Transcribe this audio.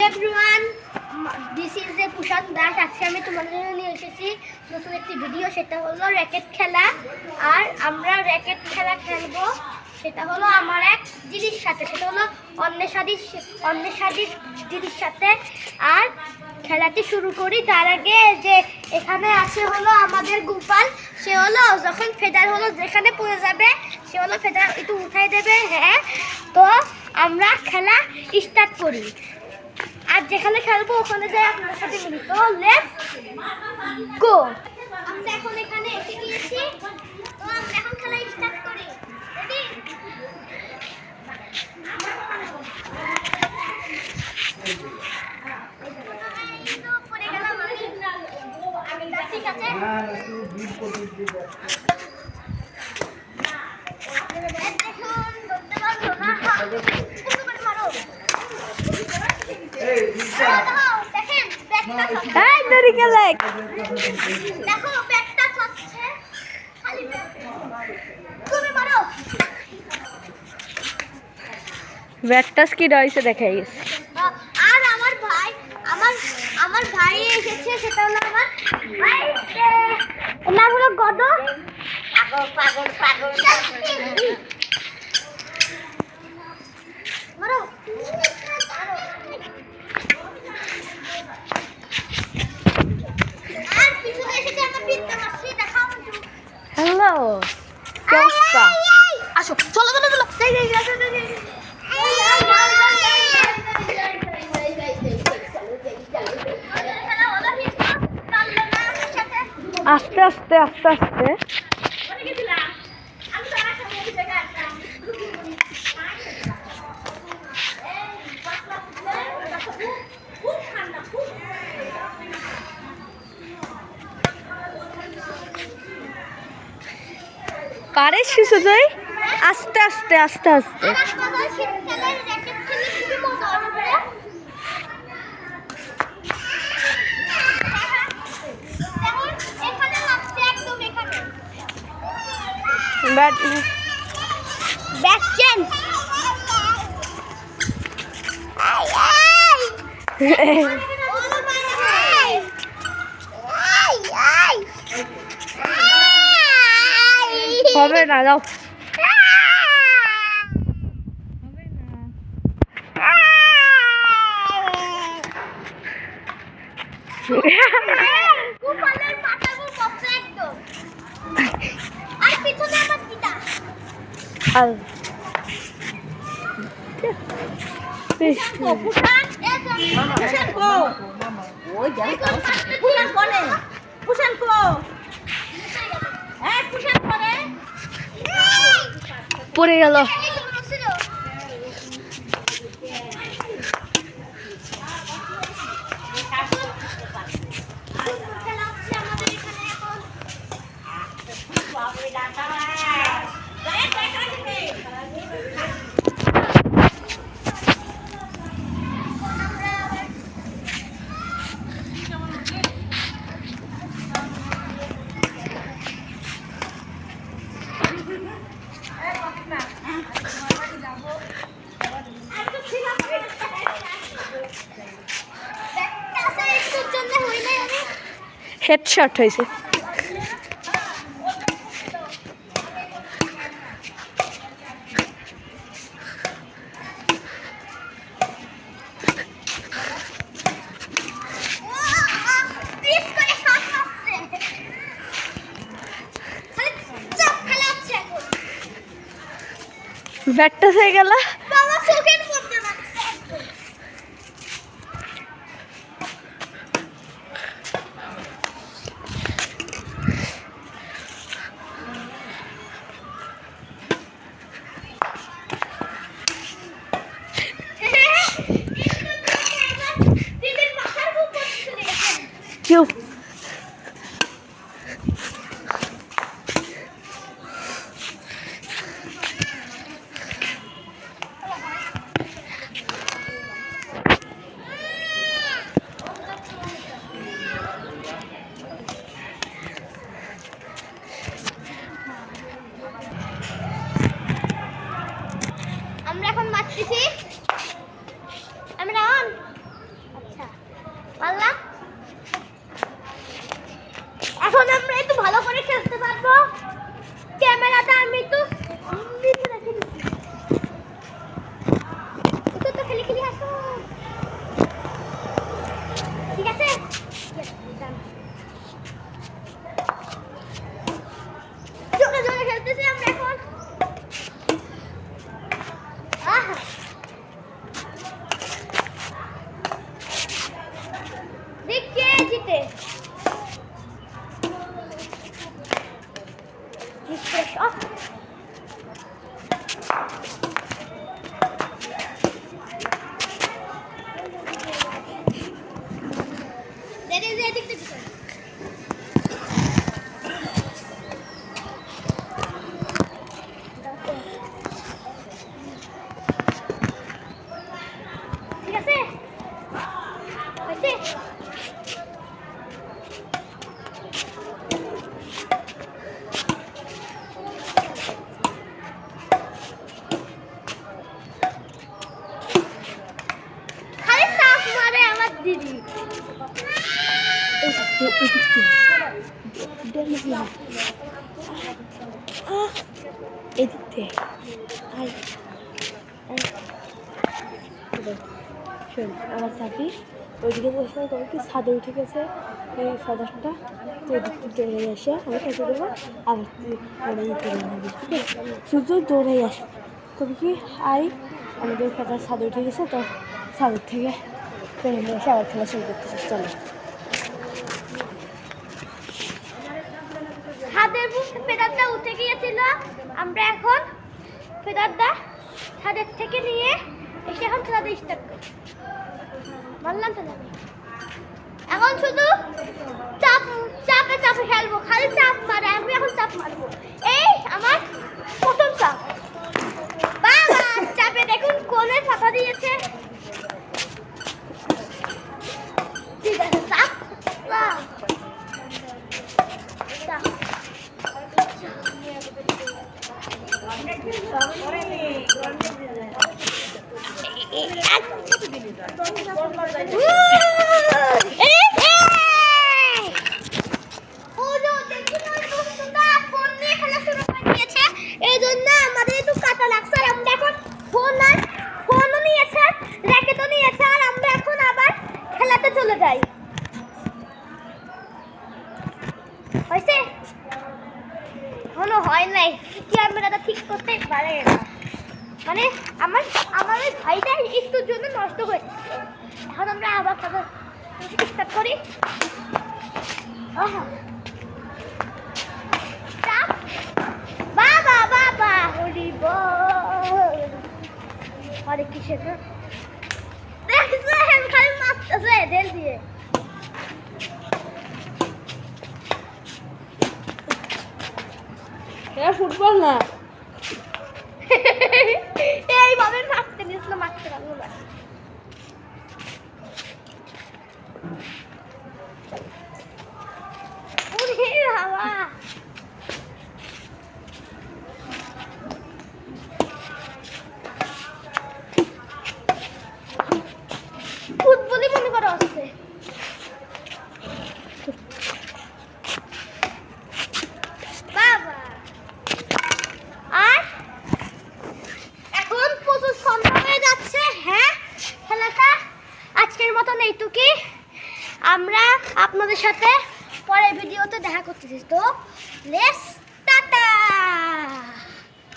Everyone, this is a কুশান দাস। আজকে আমি তোমাদের জন্য নিয়ে এসেছি নতুন একটি ভিডিও। সেটা হলো র্যাকেট খেলা। আর আমরা র্যাকেট খেলা খেলবো। সেটা হলো আমার এক দিদির সাথে, সেটা হলো অন্যের দিদির সাথে। আর খেলাটি শুরু করি। তার আগে যে এখানে আছে হলো আমাদের গোপাল। সে হলো যখন ফেদার হলো যেখানে পড়ে যাবে সে হলো ফেদার একটু উঠাই দেবে। হ্যাঁ, তো আমরা খেলা স্টার্ট করি। আর যেখানে খেলবো ওখানে যাই আপনার সাথে মিলি। তো লেটস গো। আমরা এখন এখানে এসে গিয়েছি। তো আমরা এখন খেলা স্টার্ট করি। রেডি? পড়ে গেলাম আমি। ঠিক আছে, ব্যাটটা কি রয়েছে দেখাই গেছে। আর আমার ভাই এসেছে। সেটা হলো আমার ভাই, নাম হলো গদ। পাগল মারো। আর পিছনে এসেছে আমার পিত্তা মাসি। দেখাও হ্যালো, কি অবস্থা? আসো, চলো। আস্তে আস্তে আস্তে আস্তে। পারিস কিছু তুই? আস্তে আস্তে আস্তে আস্তে। Bat change. হবে না, যাও। গোপালের মাথাগুলো বসে একদম। আর পিছনে আমার দিদা। পড়ে গেল। হেডশট হয়েছে। ব্যাটটা হয়ে গেল। কেউ আমরা এখন মারতেছি। আমরা অন খালি চাপ মারে আমার দিদি। এদিকে শোন আমার চাবি ওইদিকে বসে তবে কি ছাদে উঠে গেছে এই সাদাটা তো ওদিক থেকে দৌড়ে আসে আমি কেটে দেবো আবার তুই ওরা ইয়ে করে নেবি ঠিক আছে শুধু দৌড়ে আসবে তবে কি আই আমাদের ফাদার ছাদে উঠে গেছে তো ছাদের থেকে ট্রেনে এসে আবার খেলা শুরু করতেছে চলো ছাদের ফেদারটা উঠে গিয়েছিল, আমরা এখন ফেদারটা ছাদের থেকে নিয়ে এসে এখন খেলাতে স্টার্ট করি। বললাম তো না, এখন শুধু চাপে চাপে খেলবো, খালি চাপ মারে, আমি এখন চাপ মারবো। এই আমার প্রথম চাপ, বাবা চাপে দেখুন কোলে ফাঁকা দিয়েছে। ঠিক আছে চাপ চাপ। এই জন্য আমাদের একটু কাটা লাগছে আর আমরা এখন ফোনও নিয়েছে, র্যাকেটও নিয়েছে আর আমরা এখন আবার খেলাতে চলে যাই। হয়েছে? এখনো হয় নাই, ক্যামেরাটা ঠিক করতে পারে না, মানে আমার ওই ভাইটা একটুর জন্য নষ্ট হয়ে যাচ্ছে। এখন আমরা আবার স্টার্ট করি। বাবা বাবা হরি বল, আরে কিসের না দেখছেন খালি মারতেছে ঢেল দিয়ে। ফুটবল না এইভাবে মারতে নিয়েছিল, মারতে পারবো না। বাবা ফুটবলই মনে করো আছে। বাবা আর এখন প্রচুর সন্ধ্যা হয়ে যাচ্ছে। হ্যাঁ, খেলাটা আজকের মতন এইটুকুই। আমরা আপনাদের সাথে পরের ভিডিওতে দেখা করতেছি। তো লেটস